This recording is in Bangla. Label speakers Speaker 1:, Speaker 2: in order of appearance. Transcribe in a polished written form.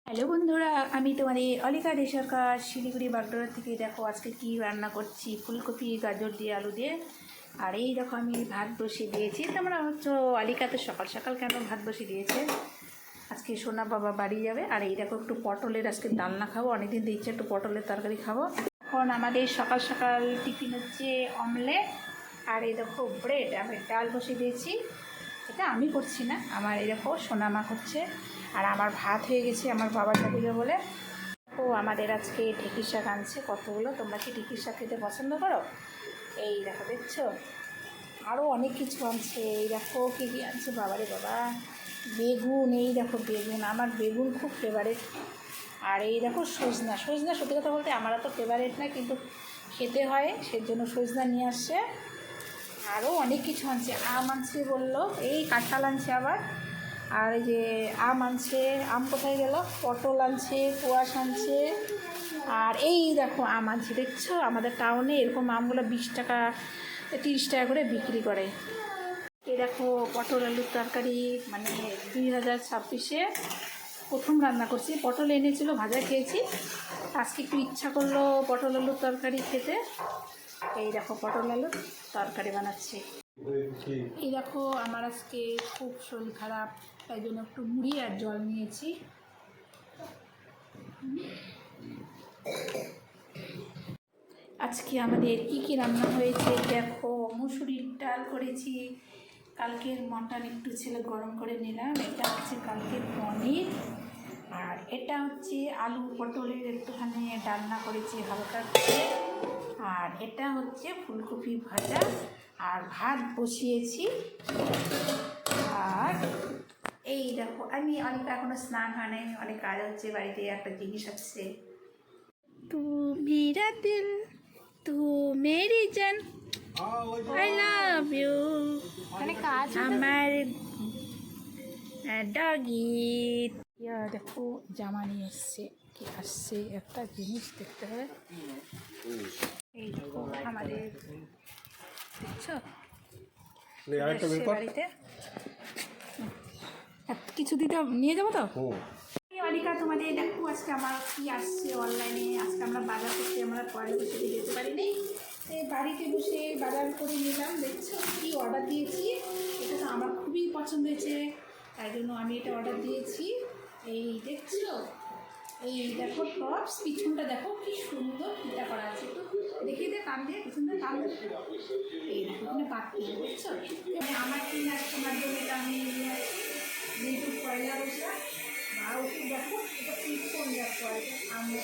Speaker 1: হ্যালো বন্ধুরা, আমি তোমাদের অলিকা দে সরকার শিলিগুড়ি বাগডোরা থেকে। দেখো আজকে কি রান্না করছি, ফুলকপি গাজর দিয়ে আলু দিয়ে। আর এই দেখো আমি ভাত বসিয়ে দিয়েছি। তোমরা হচ্ছে অলিকা তো সকাল সকাল কেন ভাত বসিয়ে দিয়েছে, আজকে সোনা বাবা বাড়ি যাবে। আর এই দেখো একটু পটলের আজকে ডালনা খাবো, অনেকদিন দিচ্ছে একটু পটলের তরকারি খাবো। এখন আমাদের সকাল সকাল টিফিন হচ্ছে অমলেট। আর এই দেখো ব্রেড, আমি ডাল বসিয়ে দিয়েছি। এটা আমি করছি না, আমার এই দেখো সোনামা করছে। আর আমার ভাত হয়ে গেছে আমার বাবা যাবে বলে। ও আমাদের আজকে ঢেঁকির শাক আনছে কতগুলো। তোমরা কি ঢেঁকির শাক খেতে পছন্দ করো? এই দেখো দেখছো, আরও অনেক কিছু আনছে। এই দেখো কী কী আনছে, বাবারে বাবা। বেগুন, এই দেখো বেগুন, আমার বেগুন খুব ফেভারিট। আর এই দেখো সজনা, সজনা সত্যি কথা বলতে আমার তো ফেভারিট না, কিন্তু খেতে হয়, সেজন্য সজনা নিয়ে আসছে। আরও অনেক কিছু আনছে, আম আনছে বললো, এই কাঁঠাল আনছে আবার। আর এই যে আম আনছে, আম কোথায় গেল, পটল আনছে, কোয়াশ আনছে। আর এই দেখো আম আনছে, দেখছো আমাদের টাউনে এরকম আমগুলো 20 টাকা 30 টাকা করে বিক্রি করে। এই দেখো পটল আলুর তরকারি, মানে 2026-এ প্রথম রান্না করছি। পটল এনেছিল, ভাজা খেয়েছি, আজকে একটু ইচ্ছা করলো পটল আলুর তরকারি খেতে। এই দেখো পটল আলুর তরকারি বানাচ্ছি। এই দেখো আমার আজকে খুব শরীর খারাপ, তাই জন্য একটু মুড়ি আর জল নিয়েছি। আজকে আমাদের কি কি রান্না হয়েছে দেখো, মুসুরির ডাল করেছি, কালকের মটন একটু ছিল গরম করে নিলাম, এটা হচ্ছে কালকের পনির। আর এটা হচ্ছে আলু পটলের একটুখানি ডালনা করেছি হালকা করে। আর এটা হচ্ছে ফুলকপি ভাজা, আর ভাত বসিয়েছি। আর এই দেখো আমি অনেক এখনো স্নান হয় নাই, অনেক কাজ হচ্ছে বাড়িতে, একটা জিনিস আসছে। তু মেরা দিল, তু মেরি জান, আই লাভ ইউ। আমার ডগি। দেখো জামা নিয়ে এসছে, কি আসছে একটা জিনিস দেখতে হবে। এই দেখো আমাদের, দেখছো বাড়িতে কিছু দিতে নিয়ে যাবো তো। অলিকা তোমাদের দেখো আজকে আমার কি আসছে অনলাইনে। আজকে আমরা বাজার করতে, আমরা পরে বসে যেতে পারিনি, এই বাড়িতে বসে বাজার করে নিলাম। দেখছো কি অর্ডার দিয়েছি, এটা তো আমার খুবই পছন্দ হয়েছে, তাই জন্য আমি এটা অর্ডার দিয়েছি। এই দেখছো, এই দেখো টপস, পিছনটা দেখো কি সুন্দর ফিতা করা আছে, একটু দেখিয়ে দে, কান দিয়ে পিছনটা কান। এই দেখো এখানে পাখি, দেখছো আমার কিনা তোমার জন্য এটা আমি নিয়ে আসি। যেহেতু পয়লা বৈশাখ, আর ওষুধ দেখো এটা 3 দেখো, আমরা